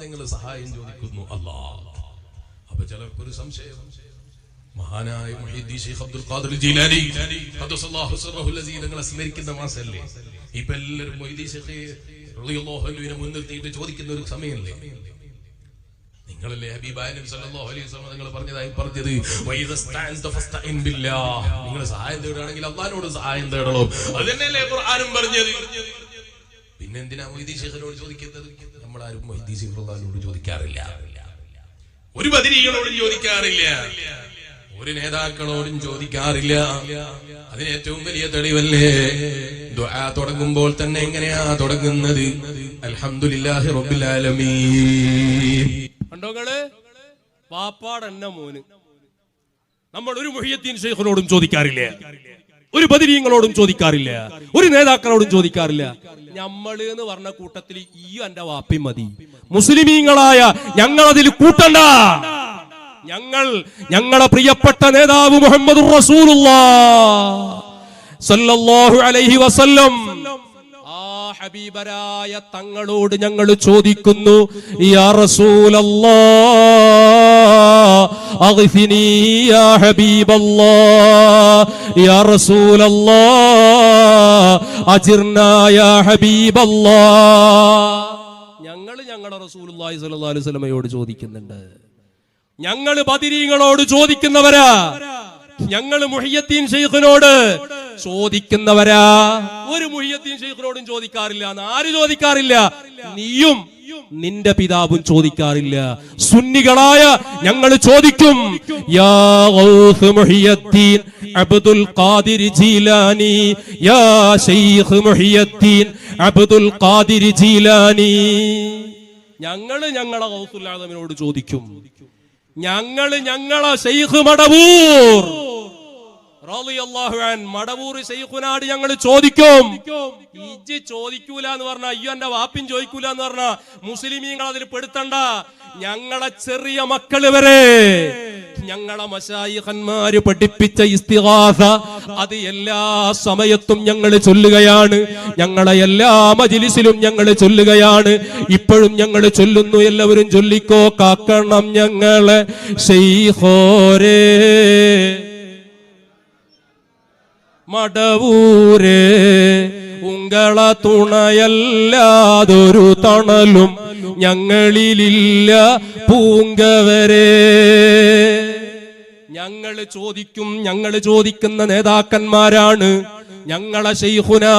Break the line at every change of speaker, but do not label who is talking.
ഞങ്ങൾ സഹായം ചോദിക്കുന്നു അല്ലാഹ്. അപ്പൊ ചിലർക്കൊരു സംശയം, മഹാനായ മുഹീദ്ദീൻ ശൈഖ് അബ്ദുൽ ഖാദിർ ജീലാനി ഖദ്ദസല്ലാഹു സിർറഹുൽ അസീസ് തങ്ങളെ സ്മരിക്കുന്ന മാസമല്ലേ ഇപ്പൊ എല്ലാവരും മുഹീദ്ദീൻ ശൈഖ് റളിയല്ലാഹു അൻഹുവിനെ മുൻനിർത്തിയിട്ട് ചോദിക്കുന്ന ഒരു സമയമല്ലേ? നിങ്ങളല്ലേ ഹബീബായ നബി സല്ലല്ലാഹു അലൈഹി വസല്ലം നിങ്ങൾ പറഞ്ഞത് വൈദസ്തഅൻത ഫസ്തഇൻ ബില്ലാഹ്, നിങ്ങൾ സഹായം തേടുകയാണെങ്കിൽ അല്ലാഹുവോട് സഹായം തേടണം. അതന്നെയല്ലേ ഖുർആനും പറഞ്ഞത്. പിന്നെ എന്തിനാ മുഹീദ്ദീൻ ശൈഖിനോട് ചോദിക്കുന്നത്? നമ്മളാരും മുഹീദ്ദീൻ ശൈഖ് റളിയല്ലാഹുവിനോട് ചോദിക്കാറില്ല, ഒരു ബദരീകളോടും ചോദിക്കാറില്ല, ഒരു നേതാക്കളോടും ചോദിക്കാറില്ല. അതിന് ഏറ്റവും വലിയ തെളിവല്ലേ ദുആ തുടങ്ങുമ്പോൾ തന്നെ എങ്ങനെയാ തുടങ്ങുന്നത്? അൽഹംദുലില്ലാഹി റബ്ബിൽ ആലമീൻ.
കണ്ടോങ്ങള് പാപ്പാടെന്ന മോന് നമ്മൾ ഒരു മുഹിയദ്ദീൻ ശൈഖിനോടും ചോദിക്കാറില്ല, ഒരു ബദരീങ്ങളോടും ചോദിക്കാറില്ല, ഒരു നേതാക്കളോടും ചോദിക്കാറില്ല. ഞമ്മള് എന്ന് പറഞ്ഞ കൂട്ടത്തിൽ ഈ എന്റെ വാപ്പി മതി, മുസ്ലിമീങ്ങളായ ഞങ്ങൾ അതിൽ കൂട്ടണ്ട. ഞങ്ങളെ പ്രിയപ്പെട്ട നേതാവ് മുഹമ്മദുർ റസൂലുള്ളാഹ് സല്ലല്ലാഹു അലൈഹി വസല്ലം ആ ഹബീബരായ തങ്ങളോട് ഞങ്ങൾ ചോദിക്കുന്നു, യാ റസൂലല്ലാഹ് അഗ്ഫിനി യാ ഹബീബല്ലാഹ്, യാ റസൂലല്ലാഹ് അജിർനാ യാ ഹബീബല്ലാഹ്. ഞങ്ങളുടെ റസൂലുള്ളാഹി സ്വല്ലല്ലാഹു അലൈഹി വസല്ലമയോട് ചോദിക്കുന്നുണ്ട്. ഞങ്ങൾ ബദരീങ്ങളോട് ചോദിക്കുന്നവരാ, ഞങ്ങൾ മുഹിയദ്ദീൻ ശൈഖിനോട് ചോദിക്കുന്നവരാ. ഒരു മുഹിയദ്ദീൻ ശൈഖിനോടും ചോദിക്കാറില്ല. ആര് ചോദിക്കാറില്ല? നീയും നിന്റെ പിതാവും ചോദിക്കാറില്ല. സുന്നികളായ ഞങ്ങൾ ചോദിക്കും, യാ ഗൗസ് മുഹിയദ്ദീൻ അബ്ദുൽ ഖാദിർ ജീലാനി, യാ ശൈഖ് മുഹിയദ്ദീൻ അബ്ദുൽ ഖാദിർ ജീലാനി. ഞങ്ങളെ ഗൗസുൽ ആദമിനോട് ചോദിക്കും. ഞങ്ങളെ ശൈഖ് മടവൂർ റളിയല്ലാഹു അൻഹു മടവൂർ ശൈഖുനാട് ഞങ്ങൾ ചോദിക്കും. ഇജ്ജ് ചോദിക്കൂല എന്ന് പറഞ്ഞ, അയ്യോ എന്റെ വാപ്പിൻ ചോദിക്കൂല എന്ന് പറഞ്ഞ മുസ്ലിമീങ്ങൾ അതിൽ പെടുത്തണ്ട. ഞങ്ങളെ ചെറിയ മക്കള് വരെ ഞങ്ങളെ മശായിഖന്മാര് പഠിപ്പിച്ച ഇസ്തിഗാസ അത് എല്ലാ സമയത്തും ഞങ്ങൾ ചൊല്ലുകയാണ്. ഞങ്ങളെ എല്ലാ മജ്ലിസിലും ഞങ്ങൾ ചൊല്ലുകയാണ്. ഇപ്പോഴും ഞങ്ങൾ ചൊല്ലുന്നു. എല്ലാവരും ചൊല്ലിക്കോ. കാക്കണം ഞങ്ങളെ ശൈഖോരേ മടവൂരേ, ഉങ്ങള തുണയല്ലാതൊരു തണലും ഞങ്ങളിലില്ല പൂങ്കവരെ. ഞങ്ങൾ ചോദിക്കുന്ന നേതാക്കന്മാരാണ് ഞങ്ങളെ ശൈഖുനാ